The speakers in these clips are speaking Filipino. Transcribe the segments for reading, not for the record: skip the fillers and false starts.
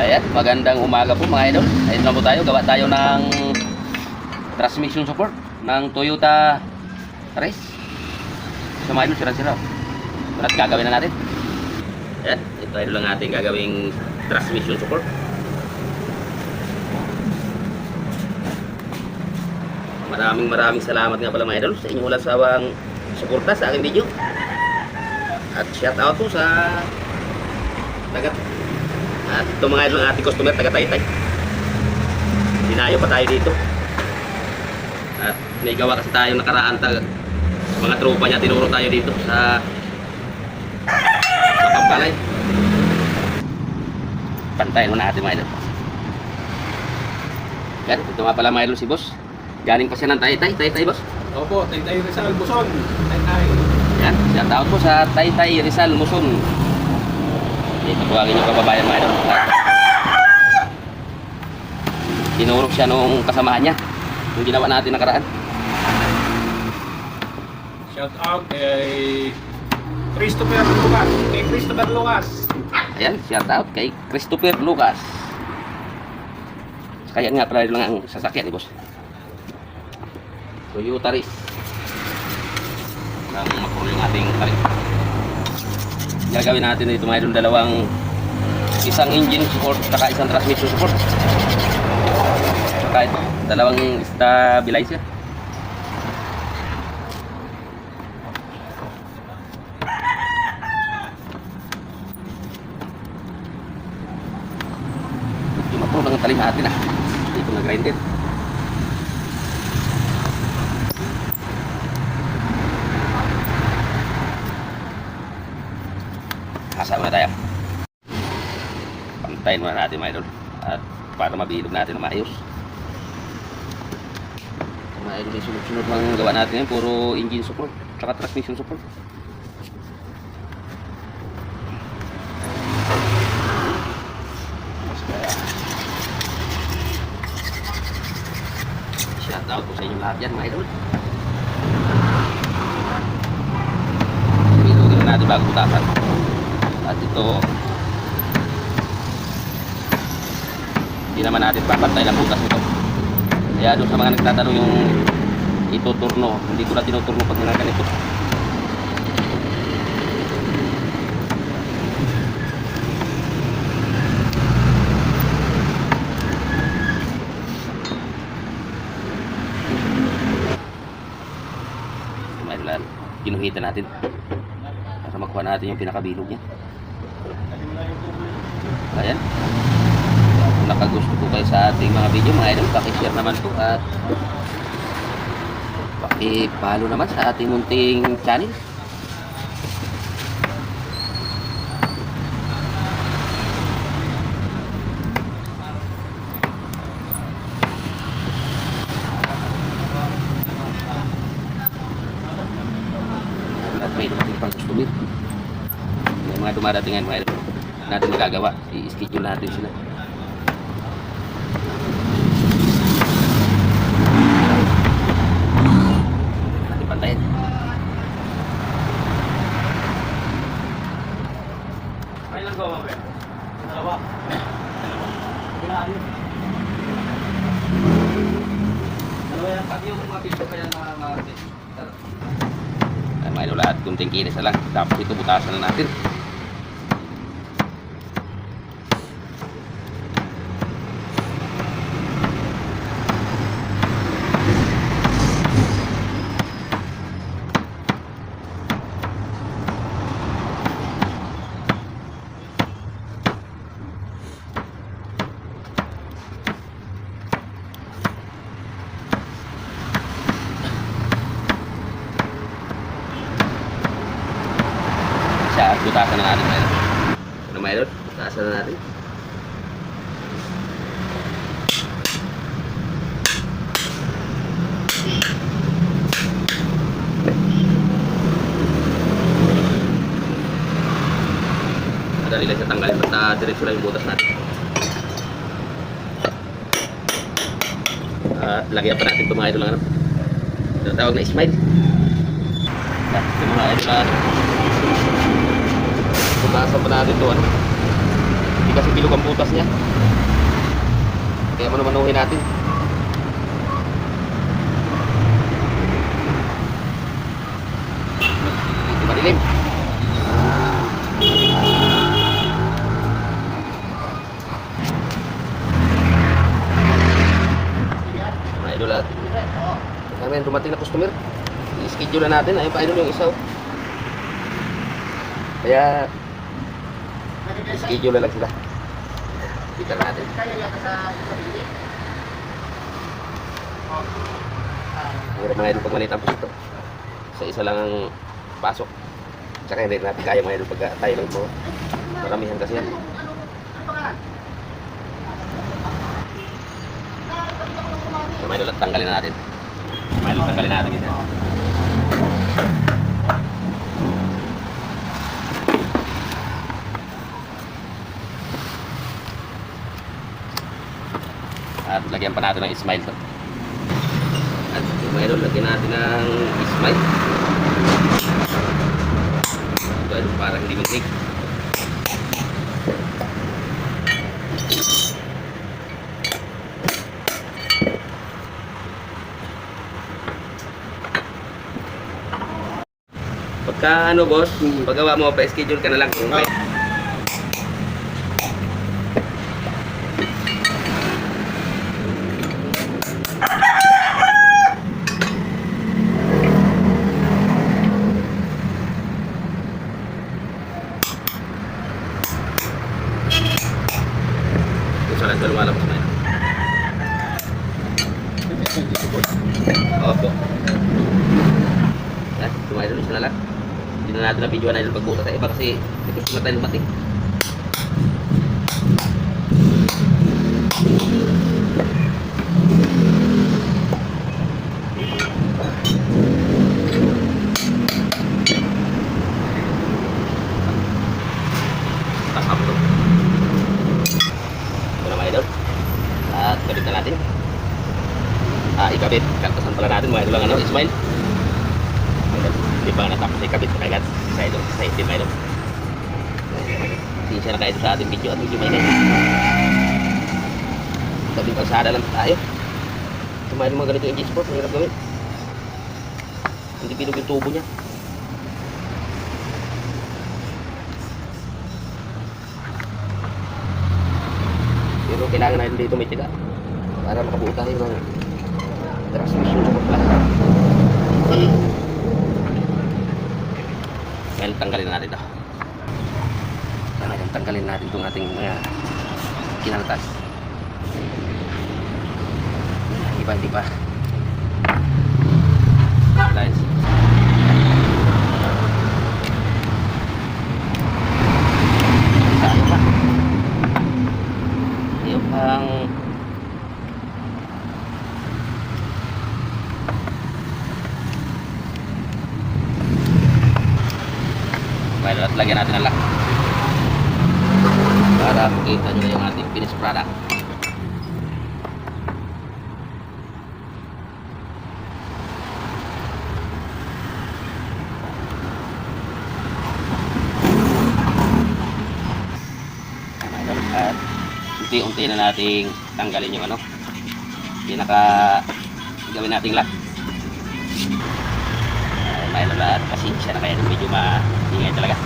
Ayan, magandang umaga po mga idol. Ayun lang po tayo, gawa tayo ng transmission support ng Toyota Race. So mga idol, sira-sira. At gagawin na natin. Ayan, ito idol lang ating gagawing transmission support. Maraming salamat nga pala mga idol sa inyong walang sawang suporta sa aking video. At shout out po sa tagat. At ito mga idol ang ating customer, taga Taytay. Dinayo pa tayo dito. At may gawa kasi tayo nakaraan mga tropa niya, tinuro tayo dito sa Pampalay. Pantayin mo natin mga idol. Yan, ito nga pala mga idol si boss. Galing pa siya ng Taytay boss. Opo, Taytay Rizal, Luzon. Taytay. Yan, shout out po sa Taytay Rizal, Luzon. Dito po ang inyong kababayan mga idol. Tinuro siya nung kasamahan niya yung ginawa natin nakaraan. Shout out kay Christopher Lucas. Ayan, shout out kay Christopher Lucas. Kaya nga pala lang ang sasakyan ni boss. Toyota Race. Nang makulo yung ating tarik. Gagawin natin dito mga idol dalawang, isang engine support saka isang transmission support. Saka ito, dalawang stabilizer. Ito mapulo lang ang talim natin ah. Dito nag-grinded. Kasama na tayo. Pantayin muna natin mga idol. At para mabilog natin na maayos. Mga idol, yung sunod-sunod lang gawa natin yan. Puro engine support. Tsaka transmission support. Shout out po sa inyong lahat yan mga idol. Bilogin na natin bago butasan. At ito, hindi naman natin papantay lang butas nito. Kaya doon sa mga nagtatanong yung ituturno, hindi ko na tinuturno pag ginaganito. Mailan, ginuhitan natin para makuha natin yung pinakabilog niya. Ayan. Kung nakagusto po kayo sa ating mga video mga idol, pakishare naman po at pakipalo naman sa ating munting channel. At may dumating pang customer. May mga dumadatingan mga idol natin magagawa, i-schedule natin sila. Natin pantayin. Ay lang gawa ba? Dalawa. Dalawa yan, pati yung mga piso kaya na mga Ay, mga idol, lahat kunting kinis na lang. Tapos ito butasan na natin. Siya, butasan na natin mga idol. Ano mga idol? Butasan na natin. Madali lang siya tanggalin. Basta diretso lang yung butas natin. At lagyan pa natin ito mga idol lang. Ito tawag na smile. Ito mga idol. Punasan pa natin ito. Hindi kasi bilog ang butas niya. Kaya manumanuhin natin. Dito madilim. Mga idol at kami dumating na customer. I-schedule na natin. Ayun pa idol yung isa. Kaya schedule na lang sila. Kita natin. Hirap mga idol pag maliit ang pusto. Sa isa lang ang pasok. Tsaka hindi natin kaya mga idol pag tayo lang mo. Maramihan kasi yan. So, mga idol at tanggalin na natin. Mga idol tanggalin natin yan. At lagyan pa natin ng smile to. At mga idol, lagyan natin ng smile. Ito idol, para hindi mag-leak. Pagka ano boss, paggawa mo, pa-schedule ka na lang. Okay? Sana ito lumalabas na yun. Opo. Yan, tumayo isa na lang. Hindi na natin na-video na yung pagbuta sa iba kasi hindi ko sila tayo lumating. Tasap to. At kabit na natin. Ikabit. Kantasan pala natin mga idol lang ano, Ismail. Hindi pa natapos na ikabit na kagad sa idol. Sa itim mga idol. Sinsya na kayo sa ating video at medyo may ganyan. Tabing kalsada lang tayo. Sumayin mga ganito yung G-Sport. Mahirap gawin. Hindi bilog yung tubo niya. Pero kailangan natin dito may tiga para makabuo tayo ng transmission sa kapla. Ngayon tanggalin natin ito. Ngayon tanggalin natin itong ating mga kinaltas. Hindi pa lines. Saan pa? Yung pang well, at lagyan natin ang lock para makita nyo yung ating finished product. At unti-unti na nating tanggalin yung ano gawin nating lock. May lahat kasi siya na kaya medyo maingay talaga.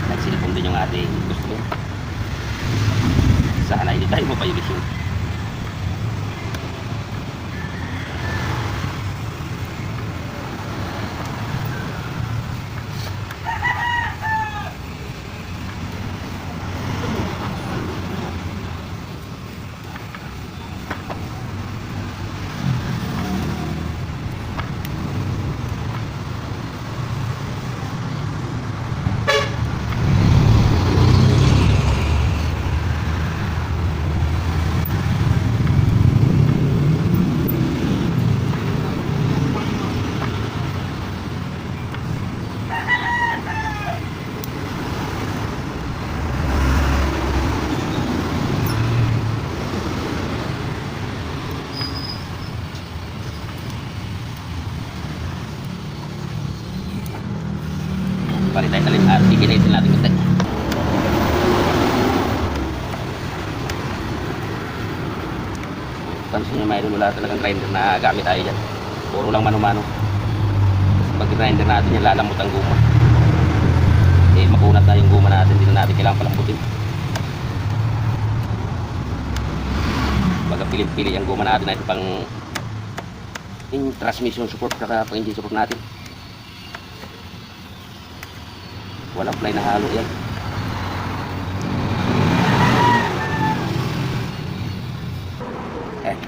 Nagsilipon din yung ating customer. Sana hindi tayo mapayubis yun. Balik tayo sa lihat, ikinitin natin konti. mapapansin nyo mga idol, wala talagang grinder na gamit tayo dyan. Puro lang mano-mano. Pag grinder natin yan, lalamot ang guma. Eh, makunat na yung guma natin, hindi na natin kailangan palambutin. Baga pilit-pili ang guma natin na ito pang yung transmission support saka pang engine support natin. Walang fly na halo yan.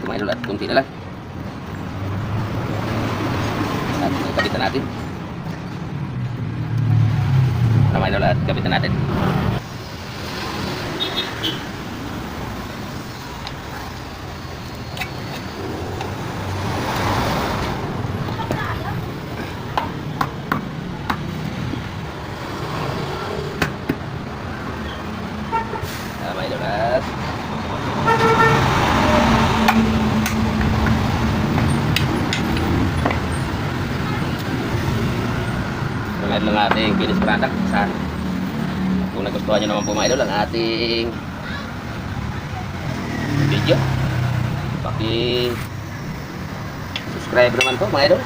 Kumain ulit, kunti na lang. At kapitan natin. Kumain ulit, kapitan natin. Kumain ulit. Ito lang ating finished product. Saan? Kung nagustuhan nyo naman po mga idol ang ating video, subscribe naman po mga idol.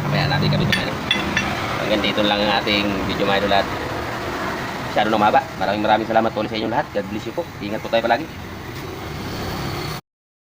Mamaya natin kami ito mga idol. Hanggang dito lang ang ating video mga idol at masyado na mahaba. Maraming salamat po ulit sa inyong lahat. God bless you po. Ingat po tayo palagi.